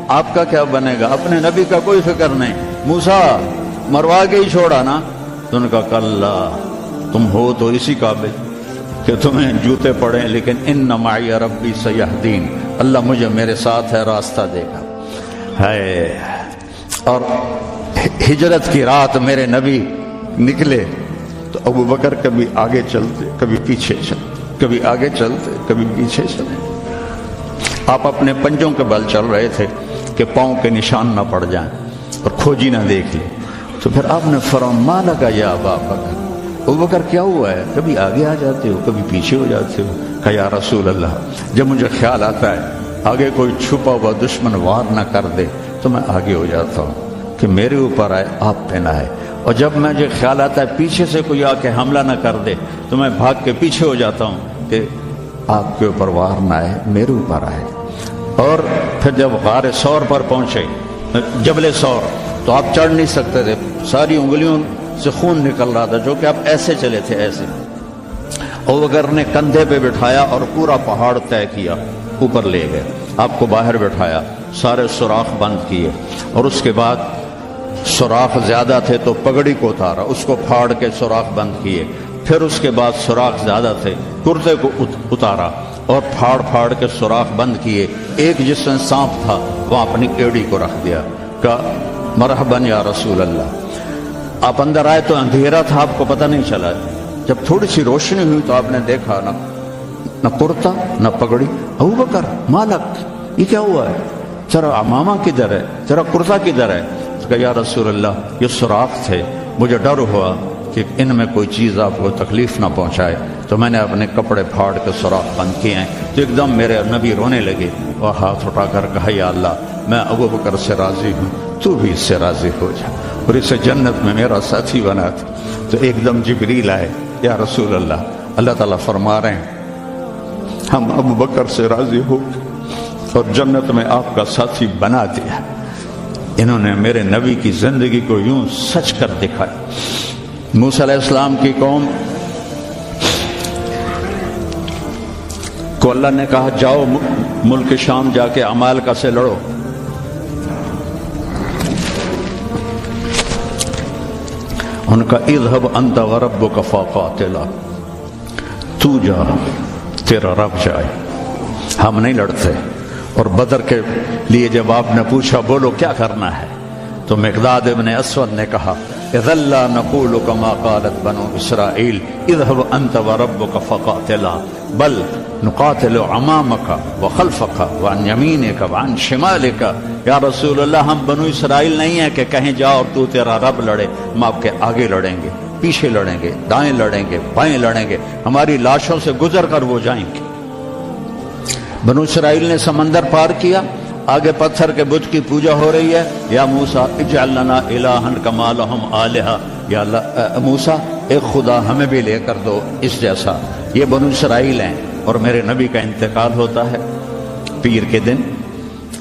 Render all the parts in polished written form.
آپ کا کیا بنے گا؟ اپنے نبی کا کوئی فکر نہیں. موسیٰ مروا کے ہی چھوڑا نا. تو ان کا کلا، تم ہو تو اسی قابل کہ تمہیں جوتے پڑیں، لیکن ان معی ربی سیہدین، اللہ مجھے میرے ساتھ ہے، راستہ دے گا. ہے اور ہجرت کی رات میرے نبی نکلے تو ابو بکر کبھی آگے چلتے کبھی پیچھے چلتے، کبھی آگے چلتے کبھی پیچھے چلے. آپ اپنے پنجوں کے بل چل رہے تھے کہ پاؤں کے نشان نہ پڑ جائیں اور کھوجی نہ دیکھ لیں. تو پھر آپ نے فرمایا ما لکا یا ابا بکر، ابو بکر کیا ہوا ہے؟ کبھی آگے آ جاتے ہو کبھی پیچھے ہو جاتے ہو. کہ یا رسول اللہ، جب مجھے خیال آتا ہے آگے کوئی چھپا ہوا دشمن وار نہ کر دے تو میں آگے ہو جاتا ہوں کہ میرے اوپر آئے، آپ پہ نہ آئے. اور جب مجھے خیال آتا ہے پیچھے سے کوئی آ کے حملہ نہ کر دے تو میں بھاگ کے پیچھے ہو جاتا ہوں کہ آپ کے اوپر وار نہ آئے، میرے اوپر آئے. اور پھر جب غار ثور پر پہنچے، جبل ثور، تو آپ چڑھ نہیں سکتے تھے، ساری انگلیوں سے خون نکل رہا تھا، جو کہ آپ ایسے چلے تھے ایسے. ابو بکر نے کندھے پہ بٹھایا اور پورا پہاڑ طے کیا، اوپر لے گئے، آپ کو باہر بٹھایا، سارے سوراخ بند کیے، اور اس کے بعد سوراخ زیادہ تھے تو پگڑی کو اتارا، اس کو پھاڑ کے سوراخ بند کیے. پھر اس کے بعد سوراخ زیادہ تھے، کرتے کو اتارا اور پھاڑ کے سوراخ بند کیے. ایک جس میں سانپ تھا وہاں اپنی ایڑی کو رکھ دیا، کہا مرحباً یا رسول اللہ. آپ اندر آئے تو اندھیرا تھا، آپ کو پتہ نہیں چلا. جب تھوڑی سی روشنی ہوئی تو آپ نے دیکھا نہ کرتا نہ پگڑی. ابو بکر مالک، یہ کیا ہوا ہے؟ ذرا امامہ کدھر ہے؟ ذرا کرتا کدھر ہے؟ کہ یا رسول اللہ یہ سوراخ تھے، مجھے ڈر ہوا کہ ان میں کوئی چیز آپ کو تکلیف نہ پہنچائے تو میں نے اپنے کپڑے پھاڑ کے سوراخ بند کیے ہیں. تو ایک دم میرے نبی رونے لگے اور ہاتھ اٹھا کر کہا یا اللہ میں ابو بکر سے راضی ہوں، تو بھی اس سے راضی ہو جا اور اسے جنت میں میرا ساتھی بنا تھا. تو ایک دم جبریل آئے، یا رسول اللہ، اللہ تعالیٰ فرما رہے ہیں ہم ابو بکر سے راضی ہو اور جنت میں آپ کا ساتھی بنا دیا. انہوں نے میرے نبی کی زندگی کو یوں سچ کر دکھایا. موسیٰ علیہ السلام کی قوم کو اللہ نے کہا جاؤ ملک شام جا کے عمالقہ سے لڑو. ان کا اذهب انت وربك فقاتلا، تو جا تیرا رب جائے، ہم نہیں لڑتے. اور بدر کے لیے جب آپ نے پوچھا بولو کیا کرنا ہے تو مقداد ابن اسود نے کہا اذا لا نقول كما قالت بنو اسرائیل اذهب انت وربك فقاتلا بل نقاتل امامك وخلفك وعن يمينك وعن شمالك. یا رسول اللہ ہم بنو اسرائیل نہیں ہیں کہ کہیں جاؤ اور تو تیرا رب لڑے، ہم آپ کے آگے لڑیں گے، پیچھے لڑیں گے، دائیں لڑیں گے، بائیں لڑیں گے، ہماری لاشوں سے گزر کر وہ جائیں گے. بنو اسرائیل نے سمندر پار کیا، آگے پتھر کے بت کی پوجا ہو رہی ہے. یا موسیٰ اجعل لنا الہا کما لہم آلہہ، یا اللہ موسیٰ ایک خدا ہمیں بھی لے کر دو اس جیسا. یہ بنو اسرائیل ہیں اور میرے نبی کا انتقال ہوتا ہے پیر کے دن،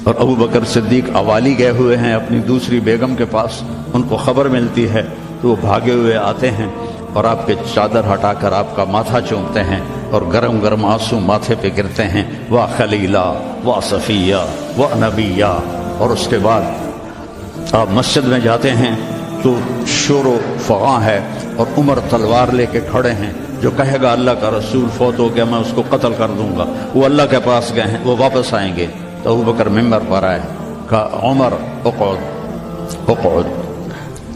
اور ابو بکر صدیق اوالی گئے ہوئے ہیں اپنی دوسری بیگم کے پاس. ان کو خبر ملتی ہے تو وہ بھاگے ہوئے آتے ہیں اور آپ کے چادر ہٹا کر آپ کا ماتھا چومتے ہیں اور گرم گرم آنسو ماتھے پہ گرتے ہیں. واہ خلیلہ واہ صفیہ واہ نبیہ. اور اس کے بعد آپ مسجد میں جاتے ہیں تو شور و فغاں ہے اور عمر تلوار لے کے کھڑے ہیں. جو کہے گا اللہ کا رسول فوت ہو گیا میں اس کو قتل کر دوں گا، وہ اللہ کے پاس گئے ہیں، وہ واپس آئیں گے. تو ابو بکر ممبر پر آئے، کہا عمر اقعد اقعد.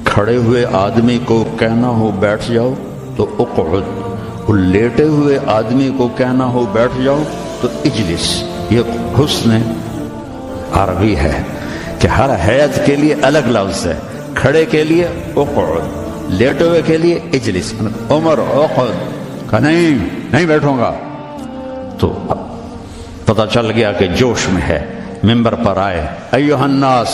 کھڑے ہوئے آدمی کو کہنا ہو بیٹھ جاؤ تو اقعد، وہ لیٹے ہوئے آدمی کو کہنا ہو بیٹھ جاؤ تو اجلس. یہ حسن عربی ہے کہ ہر حیت کے لیے الگ لفظ ہے. کھڑے کے لیے اقعد، لیٹے ہوئے کے لیے اجلس. عمر اقعد، کہا نہیں بیٹھوں گا. تو پتہ چل گیا کہ جوش میں ہے. ممبر پر آئے، ایھا الناس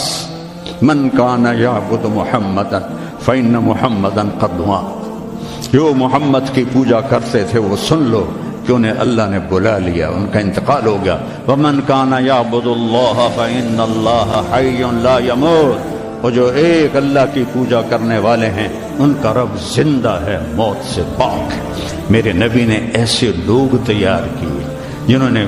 من کان یعبد محمدا فإن محمدا قد مات. جو محمد کی پوجا کرتے تھے وہ سن لو کہ انہیں اللہ نے بلا لیا، ان کا انتقال ہو گیا. ومن کان یعبد اللہ فإن اللہ حی لا یموت. اور جو ایک اللہ کی پوجا کرنے والے ہیں ان کا رب زندہ ہے، موت سے پاک ہے. میرے نبی نے ایسے لوگ تیار کیے جنہوں نے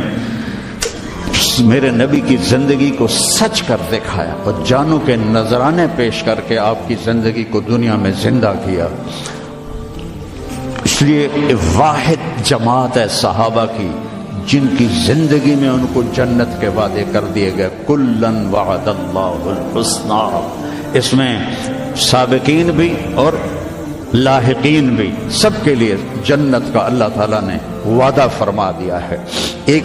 میرے نبی کی زندگی کو سچ کر دکھایا اور جانوں کے نذرانے پیش کر کے آپ کی زندگی کو دنیا میں زندہ کیا۔ اس لیے واحد جماعت ہے صحابہ کی جن کی زندگی میں ان کو جنت کے وعدے کر دیے گئے، کلن وعد اللہ الحسنی۔ اس میں سابقین بھی اور لاحقین بھی، سب کے لیے جنت کا اللہ تعالیٰ نے وعدہ فرما دیا ہے۔ ایک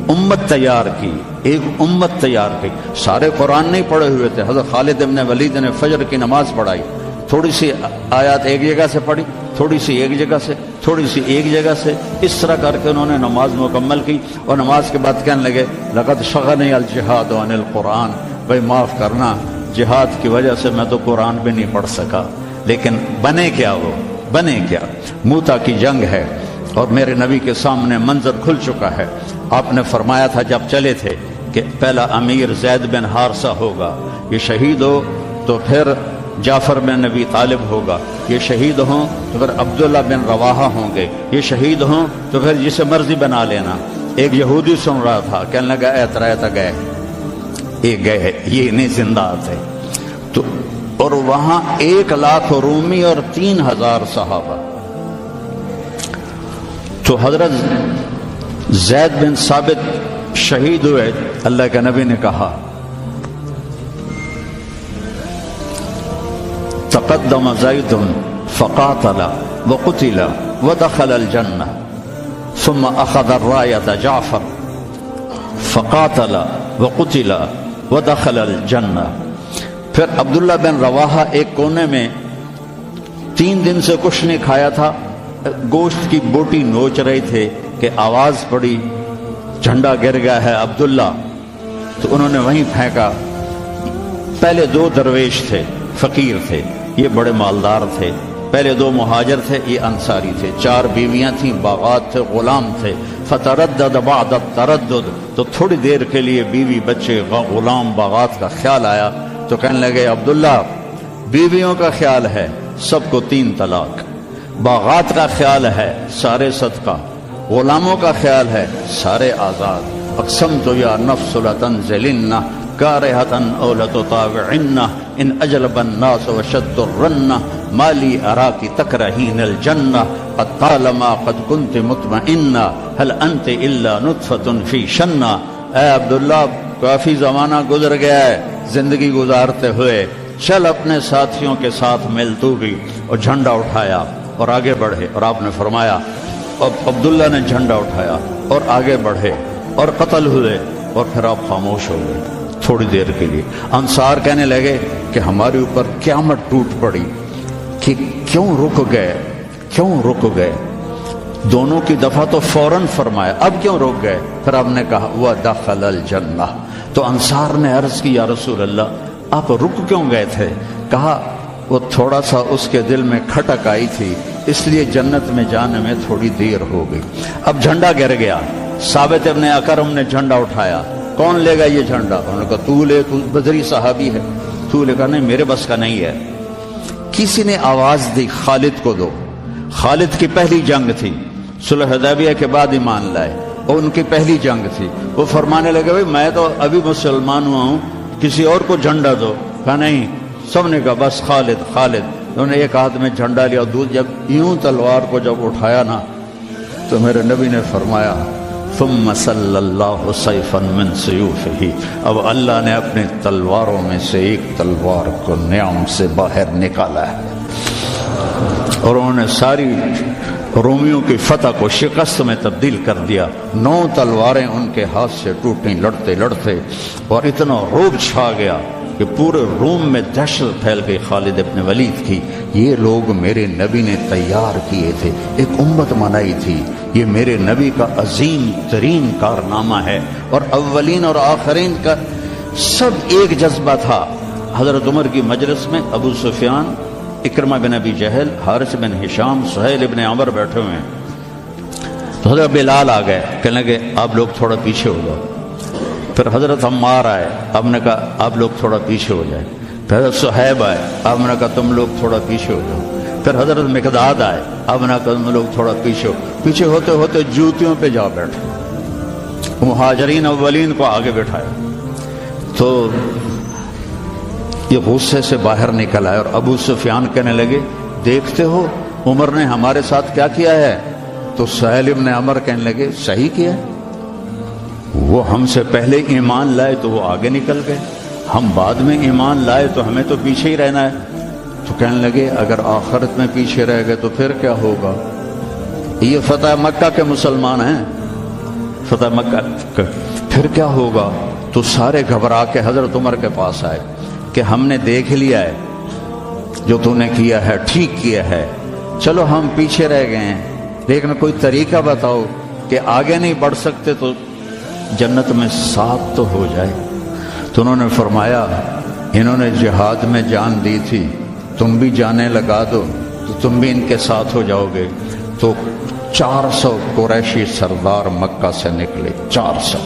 امت تیار کی، ایک امت تیار کی۔ سارے قرآن نہیں پڑھے ہوئے تھے، حضرت خالد بن ولید نے فجر کی نماز پڑھائی، تھوڑی سی آیات ایک جگہ سے پڑھی، تھوڑی سی ایک جگہ سے، تھوڑی سی ایک جگہ سے، اس طرح کر کے انہوں نے نماز مکمل کی، اور نماز کے بعد کہنے لگے لقد شغلنی الجہاد عن القرآن، بھائی معاف کرنا، جہاد کی وجہ سے میں تو قرآن بھی نہیں پڑھ سکا۔ لیکن بنے کیا، وہ بنے کیا؟ موتا کی جنگ ہے اور میرے نبی کے سامنے منظر کھل چکا ہے۔ آپ نے فرمایا تھا جب چلے تھے کہ پہلا امیر زید بن حارثہ ہوگا، یہ شہید ہو تو پھر جعفر بن ابی طالب ہوگا، یہ شہید ہوں تو پھر عبداللہ بن رواحہ ہوں گے، یہ شہید ہوں تو پھر جسے مرضی بنا لینا۔ ایک یہودی سن رہا تھا، کہنے لگا اے ترایت گئے، یہ گئے، یہ نہیں زندہ تھے۔ تو اور وہاں 1,00,000 رومی اور 3,000 صحابہ۔ تو حضرت زید بن ثابت شہید ہوئے، اللہ کے نبی نے کہا تقدم زید فقاتل وقتل ودخل الجنہ ثم اخذ الرایۃ جعفر فقاتل وقتل ودخل الجنہ۔ پھر عبداللہ بن رواحہ ایک کونے میں 3 دن سے کچھ نہیں کھایا تھا، گوشت کی بوٹی نوچ رہے تھے کہ آواز پڑی جھنڈا گر گیا ہے عبداللہ، تو انہوں نے وہیں پھینکا۔ پہلے 2 درویش تھے، فقیر تھے، یہ بڑے مالدار تھے، پہلے 2 مہاجر تھے، یہ انصاری تھے، 4 بیویاں تھیں، باغات تھے، غلام تھے۔ فتردد بعد التردد، تو تھوڑی دیر کے لیے بیوی بچے غلام باغات کا خیال آیا، تو کہنے لگے عبداللہ بیویوں کا خیال ہے سب کو 3 طلاق، باغات کا خیال ہے سارے صدقہ، غلاموں کا خیال ہے سارے آزاد۔ اقسمت یا نفس لتنزلن کارہۃ او لتطاوعن ان اجلب الناس وشد الرن ما لی اراک تکرہین الجنہ قد طالما قد کنت مطمئنہ هل انت الا نطفۃ فی شنہ۔ اے عبداللہ کافی زمانہ گزر گیا ہے زندگی گزارتے ہوئے، چل اپنے ساتھیوں کے ساتھ مل تو بھی، اور جھنڈا اٹھایا اور آگے بڑھے۔ اور آپ نے فرمایا، اور عبداللہ نے جھنڈا اٹھایا اور آگے بڑھے اور قتل ہوئے، اور پھر آپ خاموش ہو گئے تھوڑی دیر کے لیے۔ انصار کہنے لگے کہ ہمارے اوپر قیامت ٹوٹ پڑی کہ کیوں رک گئے، کیوں رک گئے؟ دونوں کی دفعہ تو فوراً فرمایا، اب کیوں رک گئے؟ پھر آپ نے کہا وَدَخَلَ الْجَنَّةَ۔ تو انصار نے عرض کی یا رسول اللہ آپ رک کیوں گئے تھے؟ کہا وہ تھوڑا سا اس کے دل میں کھٹک آئی تھی، اس لیے جنت میں جانے میں تھوڑی دیر ہو گئی۔ اب جھنڈا گر گیا، ثابت ابن اکرم نے جھنڈا اٹھایا، کون لے گا یہ جھنڈا؟ انہوں نے کہا تو لے، تو بدری صحابی ہے، تو لے گا۔ نہیں میرے بس کا نہیں ہے۔ کسی نے آواز دی خالد کو دو۔ خالد کی پہلی جنگ تھی، صلح حدیبیہ کے بعد ایمان لائے، اور ان کی پہلی جنگ تھی۔ وہ فرمانے لگے بھائی میں تو ابھی مسلمان ہوا ہوں، کسی اور کو جھنڈا دو۔ کہا نہیں، سب نے کہا بس خالد خالد۔ انہوں نے ایک ہاتھ میں جھنڈا لیا، جب یوں تلوار کو جب اٹھایا نا تو میرے نبی نے فرمایا ثم صلی اللہ سیفا من سیوفہ، اب اللہ نے اپنے تلواروں میں سے ایک تلوار کو نیام سے باہر نکالا ہے، اور انہوں نے ساری رومیوں کی فتح کو شکست میں تبدیل کر دیا۔ 9 تلواریں ان کے ہاتھ سے ٹوٹیں لڑتے لڑتے، اور اتنا رعب چھا گیا کہ پورے روم میں دہشت پھیل گئی خالد ابن ولید کی۔ یہ لوگ میرے نبی نے تیار کیے تھے، ایک امت بنائی تھی، یہ میرے نبی کا عظیم ترین کارنامہ ہے، اور اولین اور آخرین کا سب ایک جذبہ تھا۔ حضرت عمر کی مجلس میں ابو سفیان، اکرمہ بن ابی جہل، حارث بن ہشام، سہیل ابن عمر بیٹھے ہوئے ہیں، تو حضرت بلال آ گئے، کہنے لگے آپ لوگ تھوڑا پیچھے ہو جاؤ۔ پھر حضرت عمار آئے، آپ نے کہا آپ لوگ تھوڑا پیچھے ہو جائیں۔ پھر حضرت صہیب آئے، آپ نے کہا تم لوگ تھوڑا پیچھے ہو جاؤ۔ پھر حضرت مقداد آئے، آپ نے کہا تم لوگ تھوڑا پیچھے ہو۔ پیچھے ہوتے ہوتے جوتیوں پہ جا بیٹھے، مہاجرین اولین کو آگے بٹھایا تو یہ غصے سے باہر نکل آئے اور ابو سفیان کہنے لگے دیکھتے ہو عمر نے ہمارے ساتھ کیا کیا ہے؟ تو سہیل ابن عمر کہنے لگے صحیح کیا، وہ ہم سے پہلے ایمان لائے تو وہ آگے نکل گئے، ہم بعد میں ایمان لائے تو ہمیں تو پیچھے ہی رہنا ہے۔ تو کہنے لگے اگر آخرت میں پیچھے رہ گئے تو پھر کیا ہوگا؟ یہ فتح مکہ کے مسلمان ہیں، فتح مکہ پھر کیا ہوگا؟ تو سارے گھبرا کے حضرت عمر کے پاس آئے کہ ہم نے دیکھ لیا ہے جو تو نے کیا ہے ٹھیک کیا ہے، چلو ہم پیچھے رہ گئے ہیں لیکن کوئی طریقہ بتاؤ کہ آگے نہیں بڑھ سکتے تو جنت میں ساتھ تو ہو جائے۔ تو انہوں نے فرمایا انہوں نے جہاد میں جان دی تھی، تم بھی جانیں لگا دو تو تم بھی ان کے ساتھ ہو جاؤ گے۔ تو 400 قریشی سردار مکہ سے نکلے، 400،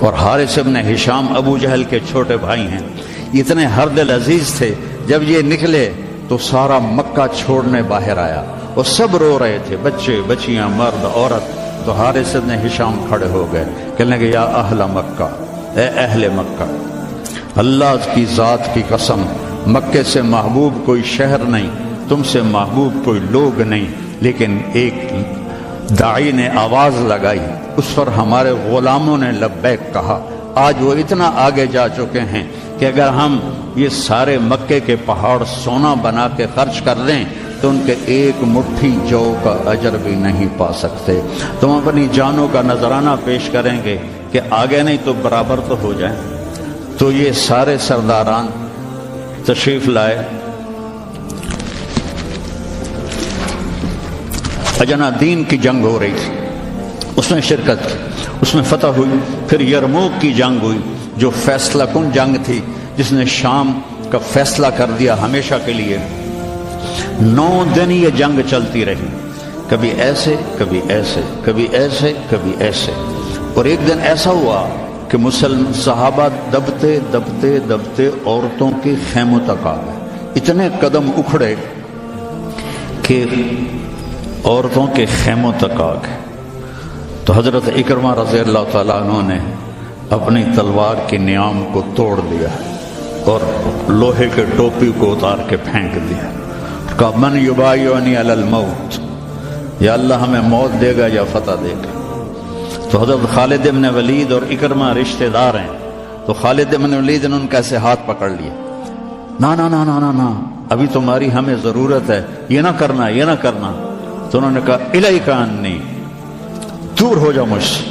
اور حارث ابن ہشام ابو جہل کے چھوٹے بھائی ہیں، اتنے ہر دل عزیز تھے۔ جب یہ نکلے تو سارا مکہ چھوڑنے باہر آیا اور سب رو رہے تھے، بچے بچیاں مرد عورت۔ تو حارث ابن ہشام کھڑے ہو گئے، کہنے لگے یا اہل مکہ، اے اہل مکہ، اللہ کی ذات کی قسم مکے سے محبوب کوئی شہر نہیں، تم سے محبوب کوئی لوگ نہیں، لیکن ایک داعی نے آواز لگائی، اس پر ہمارے غلاموں نے لبیک کہا۔ آج وہ اتنا آگے جا چکے ہیں کہ اگر ہم یہ سارے مکے کے پہاڑ سونا بنا کے خرچ کر دیں تو ان کے ایک مٹھی جو کا اجر بھی نہیں پا سکتے۔ تم اپنی جانوں کا نذرانہ پیش کریں گے کہ آگے نہیں تو برابر تو ہو جائیں۔ تو یہ سارے سرداران تشریف لائے، اجنا دین کی جنگ ہو رہی تھی، اس میں شرکت کی، اس میں فتح ہوئی۔ پھر یرموک کی جنگ ہوئی جو فیصلہ کن جنگ تھی، جس نے شام کا فیصلہ کر دیا ہمیشہ کے لیے۔ 9 دن یہ جنگ چلتی رہی، کبھی ایسے کبھی ایسے کبھی ایسے کبھی ایسے، اور ایک دن ایسا ہوا کہ مسلم صحابہ دبتے دبتے دبتے عورتوں کے خیموں تک آ گئے، اتنے قدم اکھڑے کہ عورتوں کے خیموں تک آ گئے۔ تو حضرت اکرمہ رضی اللہ تعالیٰ عنہ نے اپنی تلوار کی نیام کو توڑ دیا اور لوہے کے ٹوپی کو اتار کے پھینک دیا، کہا من یبایعنی علی الموت، یا اللہ ہمیں موت دے گا یا فتح دے گا۔ تو حضرت خالد بن ولید اور اکرمہ رشتہ دار ہیں، تو خالد بن ولید نے ان کا ایسے ہاتھ پکڑ لیا، نا نا نا نا نا نا، ابھی تمہاری ہمیں ضرورت ہے، یہ نہ کرنا یہ نہ کرنا۔ تو انہوں نے کہا الیک عنی، دور ہو جاؤ مجھ سے،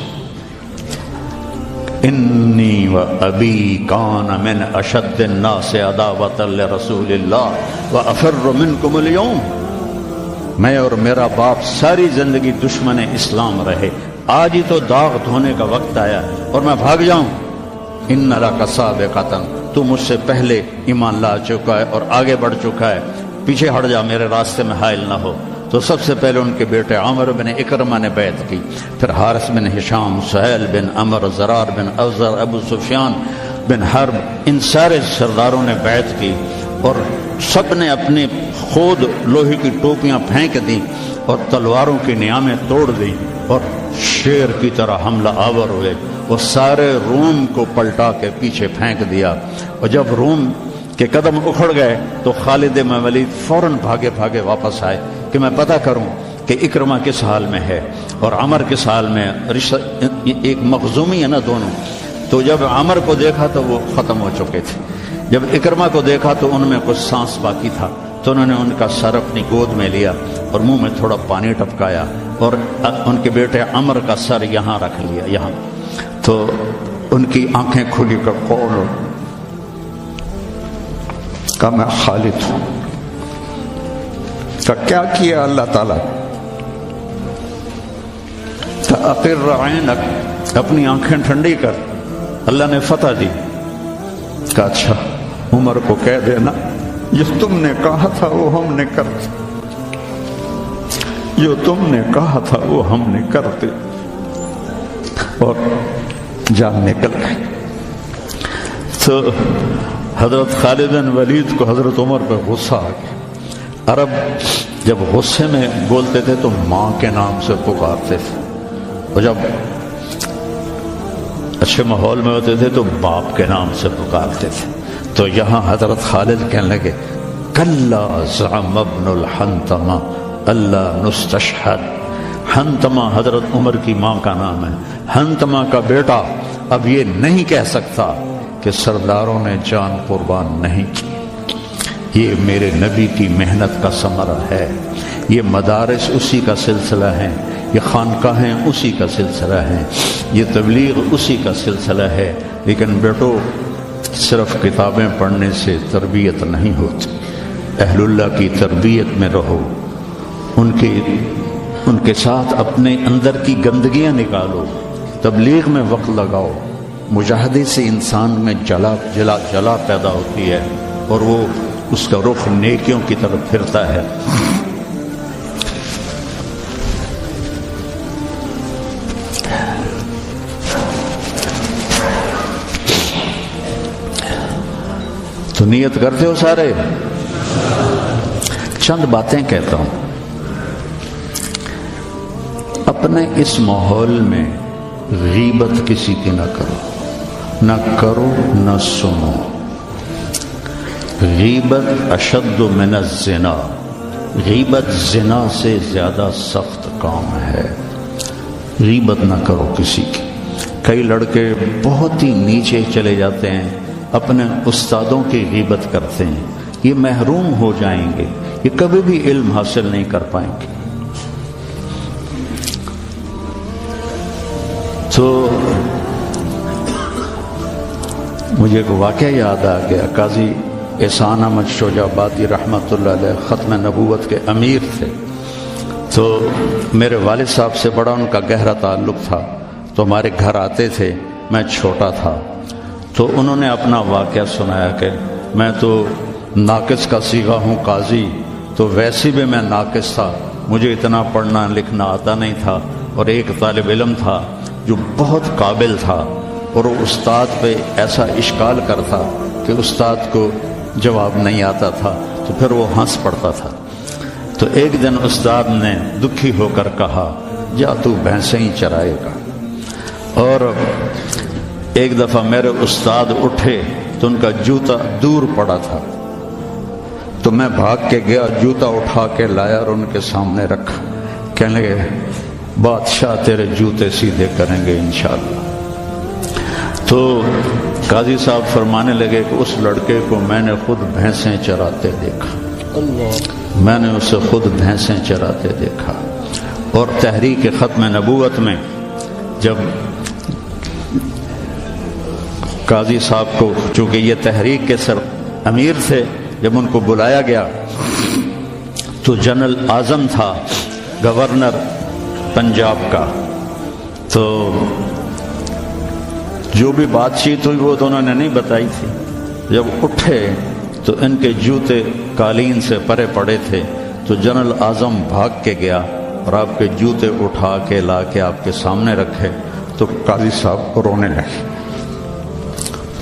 انی و ابی کان من اشد الناس عداوۃ لرسول اللہ و افر منکم اليوم، میں اور میرا باپ ساری زندگی دشمن اسلام رہے، آج ہی تو داغ دھونے کا وقت آیا اور میں بھاگ جاؤں۔ ان لک سابقۃ، تو مجھ سے پہلے ایمان لا چکا ہے اور آگے بڑھ چکا ہے، پیچھے ہٹ جا، میرے راستے میں حائل نہ ہو۔ تو سب سے پہلے ان کے بیٹے عامر بن اکرمہ نے بیعت کی، پھر حارث بن ہشام، سہیل بن عمر، زرار بن اوزر، ابو سفیان بن حرب، ان سارے سرداروں نے بیعت کی، اور سب نے اپنے خود لوہے کی ٹوپیاں پھینک دیں اور تلواروں کی نیامیں توڑ دیں اور شیر کی طرح حملہ آور ہوئے، وہ سارے روم کو پلٹا کے پیچھے پھینک دیا۔ اور جب روم کے قدم اکھڑ گئے تو خالد بن ولید فوراً بھاگے بھاگے واپس آئے کہ میں پتہ کروں کہ اکرمہ کس حال میں ہے اور عمر کس حال میں، ایک مخزومی ہے نا دونوں۔ تو جب عمر کو دیکھا تو وہ ختم ہو چکے تھے، جب اکرمہ کو دیکھا تو ان میں کچھ سانس باقی تھا، تو انہوں نے ان کا سر اپنی گود میں لیا اور منہ میں تھوڑا پانی ٹپکایا اور ان کے بیٹے عمر کا سر یہاں رکھ لیا، یہاں۔ تو ان کی آنکھیں کھلی کر کون کہا میں خالد ہوں۔ کہا کیا کیا اللہ تعالیٰ؟ کہا اقر عینک، اپنی آنکھیں ٹھنڈی کر، اللہ نے فتح دی۔ کہا اچھا عمر کو کہہ دینا جو تم نے کہا تھا وہ ہم نے کرتے، جو تم نے کہا تھا وہ ہم نے کرتے، اور جان نکل گئی۔ تو حضرت خالد بن ولید کو حضرت عمر پہ غصہ آ گیا۔ عرب جب غصے میں بولتے تھے تو ماں کے نام سے پکارتے تھے، اور جب اچھے ماحول میں ہوتے تھے تو باپ کے نام سے پکارتے تھے. تو یہاں حضرت خالد کہنے لگے کلا زعم ابن الحنتمہ اللہ نستشہد. حنتمہ حضرت عمر کی ماں کا نام ہے. حنتمہ کا بیٹا اب یہ نہیں کہہ سکتا کہ سرداروں نے جان قربان نہیں کی. یہ میرے نبی کی محنت کا ثمرہ ہے. یہ مدارس اسی کا سلسلہ ہے. یہ خانقاہیں اسی کا سلسلہ ہے. یہ تبلیغ اسی کا سلسلہ ہے. لیکن بیٹو صرف کتابیں پڑھنے سے تربیت نہیں ہوتی. اہل اللہ کی تربیت میں رہو. ان کے ساتھ اپنے اندر کی گندگیاں نکالو. تبلیغ میں وقت لگاؤ. مجاہدے سے انسان میں جلا پیدا ہوتی ہے اور وہ اس کا رخ نیکیوں کی طرف پھرتا ہے. تو نیت کرتے ہو سارے؟ چند باتیں کہتا ہوں. اپنے اس ماحول میں غیبت کسی کی نہ کرو نہ سنو. غیبت اشد من الزنا. غیبت زنا سے زیادہ سخت کام ہے. غیبت نہ کرو کسی کی. کئی لڑکے بہت ہی نیچے چلے جاتے ہیں, اپنے استادوں کی غیبت کرتے ہیں. یہ محروم ہو جائیں گے. یہ کبھی بھی علم حاصل نہیں کر پائیں گے. تو مجھے ایک واقعہ یاد آ گیا. قاضی احسان احمد شوجابادی رحمۃ اللہ علیہ ختم نبوت کے امیر تھے. تو میرے والد صاحب سے بڑا ان کا گہرا تعلق تھا. تو ہمارے گھر آتے تھے. میں چھوٹا تھا تو انہوں نے اپنا واقعہ سنایا کہ میں تو ناقص کا صیغہ ہوں قاضی. تو ویسے بھی میں ناقص تھا. مجھے اتنا پڑھنا لکھنا آتا نہیں تھا. اور ایک طالب علم تھا جو بہت قابل تھا اور وہ استاد پہ ایسا اشکال کرتا کہ استاد کو جواب نہیں آتا تھا. تو پھر وہ ہنس پڑتا تھا. تو ایک دن استاد نے دکھی ہو کر کہا جا تو بھینسیں ہی چرائے گا. اور ایک دفعہ میرے استاد اٹھے تو ان کا جوتا دور پڑا تھا. تو میں بھاگ کے گیا, جوتا اٹھا کے لایا اور ان کے سامنے رکھا. کہنے لگے بادشاہ تیرے جوتے سیدھے کریں گے انشاءاللہ. تو قاضی صاحب فرمانے لگے کہ اس لڑکے کو میں نے خود بھینسیں چراتے دیکھا. میں نے اسے خود بھینسیں چراتے دیکھا. اور تحریک ختم نبوت میں جب قاضی صاحب کو, چونکہ یہ تحریک کے سر امیر تھے, جب ان کو بلایا گیا تو جنرل اعظم تھا گورنر پنجاب کا. تو جو بھی بات چیت ہوئی وہ تو انہوں نے نہیں بتائی تھی. جب اٹھے تو ان کے جوتے قالین سے پرے پڑے تھے. تو جنرل اعظم بھاگ کے گیا اور آپ کے جوتے اٹھا کے لا کے آپ کے سامنے رکھے. تو قاضی صاحب رونے لگے.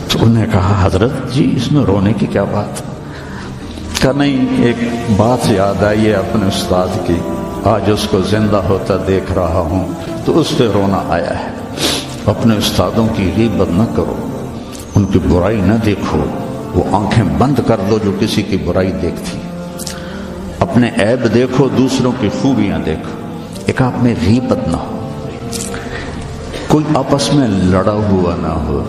تو انہوں نے کہا حضرت جی اس میں رونے کی کیا بات؟ کہا نہیں, ایک بات یاد آئی ہے اپنے استاد کی, آج اس کو زندہ ہوتا دیکھ رہا ہوں تو اس پہ رونا آیا ہے. اپنے استادوں کی غیبت نہ کرو, ان کی برائی نہ دیکھو. وہ آنکھیں بند کر دو جو کسی کی برائی دیکھتی. اپنے عیب دیکھو, دوسروں کی خوبیاں دیکھو. ایک آپ میں غیبت نہ ہو. کوئی آپس میں لڑا ہوا نہ ہو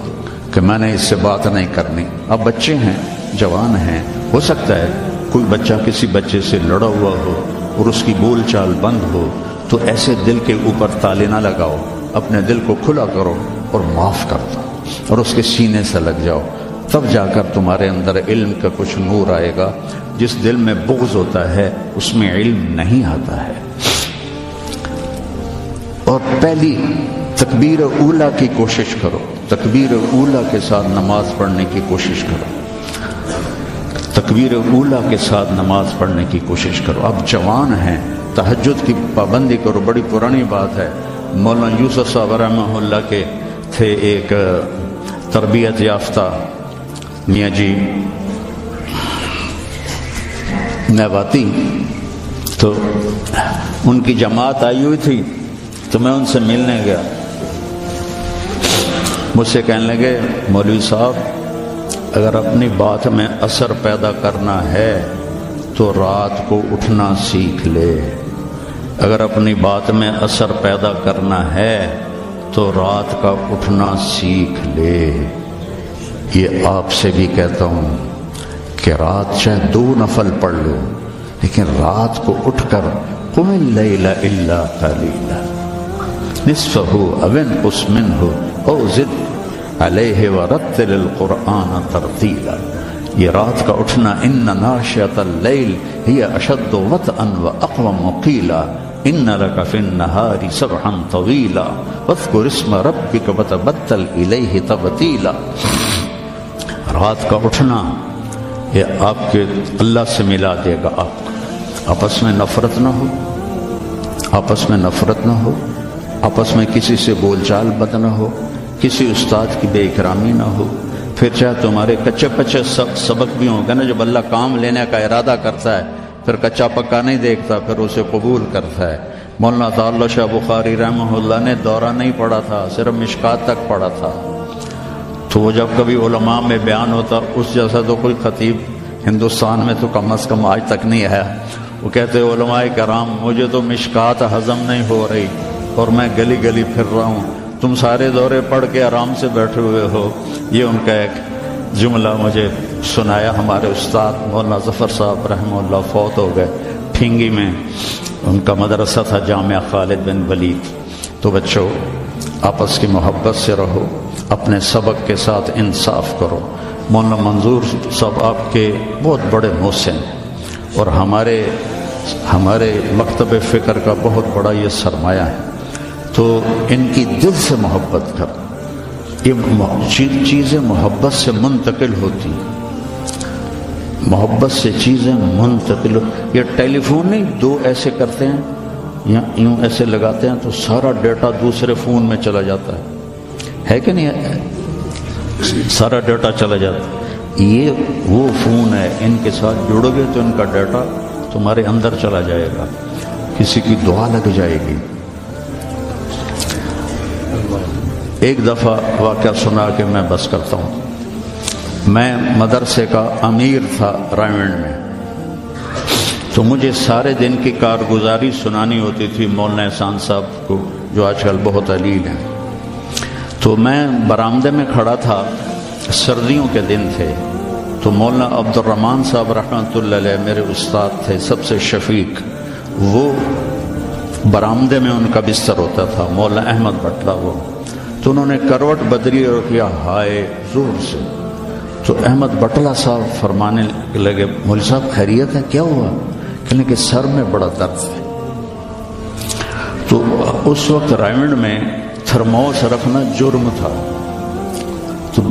کہ میں نے اس سے بات نہیں کرنی. اب بچے ہیں, جوان ہیں, ہو سکتا ہے کوئی بچہ کسی بچے سے لڑا ہوا ہو اور اس کی بول چال بند ہو. تو ایسے دل کے اوپر تالے نہ لگاؤ. اپنے دل کو کھلا کرو اور معاف کر دو اور اس کے سینے سے لگ جاؤ. تب جا کر تمہارے اندر علم کا کچھ نور آئے گا. جس دل میں بغض ہوتا ہے اس میں علم نہیں آتا ہے. اور پہلی تکبیر اولا کی کوشش کرو. تکبیر اولا کے ساتھ نماز پڑھنے کی کوشش کرو. تکبیر اولا کے ساتھ نماز پڑھنے کی کوشش کرو. اب جوان ہیں, تہجد کی پابندی کرو. بڑی پرانی بات ہے. مولانا یوسف صاحب رحمہ اللہ کے تھے ایک تربیت یافتہ میاں جی نیواتی. تو ان کی جماعت آئی ہوئی تھی تو میں ان سے ملنے گیا. مجھ سے کہنے لگے مولوی صاحب اگر اپنی بات میں اثر پیدا کرنا ہے تو رات کو اٹھنا سیکھ لے، اگر اپنی بات میں اثر پیدا کرنا ہے تو رات کا اٹھنا سیکھ لے۔ یہ آپ سے بھی کہتا ہوں کہ رات چاہے 2 نفل پڑھ لو، لیکن رات کو اٹھ کر قم اللیل الا قلیلا نصفہ او انقص منہ او زد علیہ ورتل القرآن ترتیلا۔ یہ رات کا اٹھنا ان ناشئۃ اللیل ہی اشد وطئا واقوم قیلا ان لک فی النہار سبحا طویلا واذکر اسم ربک وتبتل الیہ تبتیلا۔ رات کا اٹھنا یہ آپ کے اللہ سے ملا دے گا آپ کو۔ آپس میں نفرت نہ ہو، آپس میں نفرت نہ ہو، آپس میں کسی سے بول چال بد نہ ہو، کسی استاد کی بے اکرامی نہ ہو۔ پھر چاہے تمہارے کچے پچے سبق بھی ہوں گے نا، جب اللہ کام لینے کا ارادہ کرتا ہے پھر کچا پکا نہیں دیکھتا، پھر اسے قبول کرتا ہے۔ مولانا تعالی شاہ بخاری رحمہ اللہ نے دورہ نہیں پڑھا تھا، صرف مشکات تک پڑھا تھا، تو وہ جب کبھی علماء میں بیان ہوتا اس جیسا تو کوئی خطیب ہندوستان میں تو کم از کم آج تک نہیں آیا۔ وہ کہتے علماء کرام مجھے تو مشکات ہضم نہیں ہو رہی اور میں گلی گلی پھر رہا ہوں، تم سارے دورے پڑھ کے آرام سے بیٹھے ہوئے ہو۔ یہ ان کا ایک جملہ مجھے سنایا ہمارے استاد مولانا ظفر صاحب رحمہ اللہ، فوت ہو گئے پھینگی میں، ان کا مدرسہ تھا جامعہ خالد بن ولید۔ تو بچوں آپس کی محبت سے رہو، اپنے سبق کے ساتھ انصاف کرو۔ مولانا منظور صاحب آپ کے بہت بڑے محسن اور ہمارے مکتب فکر کا بہت بڑا یہ سرمایہ ہے، تو ان کی دل سے محبت کر۔ یہ چیزیں محبت سے منتقل ہوتی، محبت سے چیزیں منتقل۔ یہ ٹیلی فون نہیں، 2 ایسے کرتے ہیں یا یوں ایسے لگاتے ہیں تو سارا ڈیٹا دوسرے فون میں چلا جاتا ہے کہ نہیں؟ سارا ڈیٹا چلا جاتا ہے۔ یہ وہ فون ہے، ان کے ساتھ جڑو گے تو ان کا ڈیٹا تمہارے اندر چلا جائے گا، کسی کی دعا لگ جائے گی۔ ایک دفعہ واقعہ سنا کہ میں بس کرتا ہوں۔ میں مدرسے کا امیر تھا رائمنڈ میں، تو مجھے سارے دن کی کارگزاری سنانی ہوتی تھی مولانا احسان صاحب کو، جو آج کل بہت علیل ہیں۔ تو میں برآمدے میں کھڑا تھا، سردیوں کے دن تھے، تو مولانا عبد الرحمن صاحب رحمۃ اللہ علیہ میرے استاد تھے، سب سے شفیق، وہ برآمدے میں ان کا بستر ہوتا تھا، مولانا احمد بٹلہ وہ، تو انہوں نے کروٹ بدلی اور کیا ہائے زور سے، تو احمد بٹلہ صاحب فرمانے لگے مولوی صاحب خیریت ہے، کیا ہوا؟ کہنے کہ سر میں بڑا درد ہے۔ تو اس وقت رائمنڈ میں تھرموس رکھنا جرم تھا، تو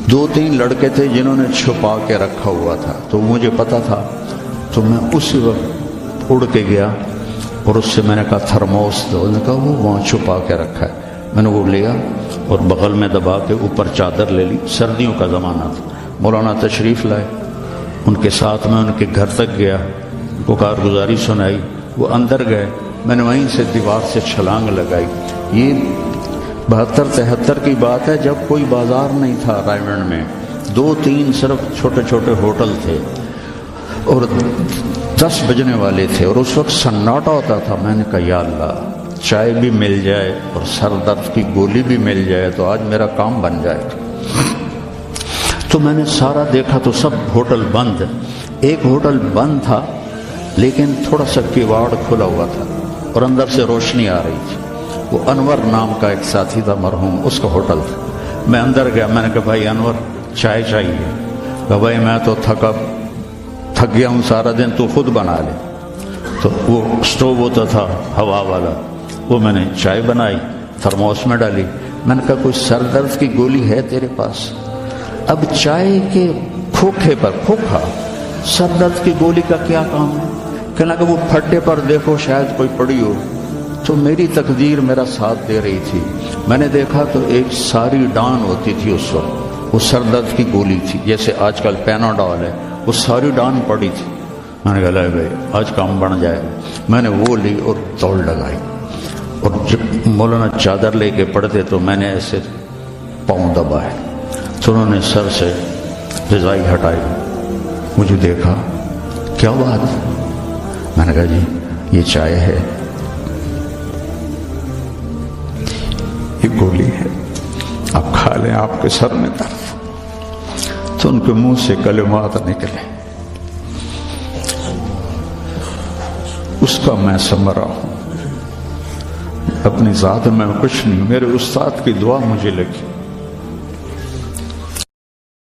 2-3 لڑکے تھے جنہوں نے چھپا کے رکھا ہوا تھا، تو مجھے پتا تھا، تو میں اسی وقت اڑ کے گیا اور اس سے میں نے کہا تھرموس دو، انہوں نے کہا وہ وہاں چھپا کے رکھا ہے۔ میں نے وہ لیا اور بغل میں دبا کے اوپر چادر لے لی، سردیوں کا زمانہ تھا۔ مولانا تشریف لائے، ان کے ساتھ میں ان کے گھر تک گیا، ان کو کارگزاری سنائی، وہ اندر گئے، میں نے وہیں سے دیوار سے چھلانگ لگائی۔ یہ 72-73 کی بات ہے، جب کوئی بازار نہیں تھا رائمنڈ میں، 2-3 صرف چھوٹے چھوٹے ہوٹل تھے اور 10 بجنے والے تھے، اور اس وقت سناٹا ہوتا تھا۔ میں نے کہا یا اللہ، چائے بھی مل جائے اور سر درد کی گولی بھی مل جائے تو آج میرا کام بن جائے گا۔ تو میں نے سارا دیکھا تو سب ہوٹل بند، ایک ہوٹل بند تھا لیکن تھوڑا سا کیواڑ کھلا ہوا تھا اور اندر سے روشنی آ رہی تھی۔ وہ انور نام کا ایک ساتھی تھا مرحوم، اس کا ہوٹل تھا۔ میں اندر گیا، میں نے کہا بھائی انور چائے چاہیے؟ کہا بھائی میں تو تھک گیا ہوں سارا دن، تو خود بنا لے۔ تو وہ سٹوو ہوتا تھا ہوا والا، وہ میں نے چائے بنائی، تھرموس میں ڈالی۔ میں نے کہا کوئی سر درد کی گولی ہے تیرے پاس؟ اب چائے کے کھوکھے پر کھوکھا، سر درد کی گولی کا کیا کام ہے؟ کہنا کہ وہ پھٹے پر دیکھو شاید کوئی پڑی ہو۔ تو میری تقدیر میرا ساتھ دے رہی تھی، میں نے دیکھا تو ایک ساری ڈان ہوتی تھی اس وقت، وہ سر درد کی گولی تھی، جیسے آج کل پیناڈول ہے، وہ ساری ڈان پڑی تھی۔ میں نے کہا لے بھائی آج کام بن جائے گا۔ میں نے وہ لی اور دوڑ لگائی، اور جب مولانا چادر لے کے پڑھتے تو میں نے ایسے پاؤں دبائے تو انہوں نے سر سے رضائی ہٹائی، مجھے دیکھا، کیا بات؟ میں نے کہا جی یہ چائے ہے، یہ گولی ہے، آپ کھا لیں، آپ کے سر میں درد۔ تو ان کے منہ سے کلمات نکلے، اس کا میں ثمرہ ہوں، اپنی ذات میں کچھ نہیں، میرے استاد کی دعا مجھے لگی۔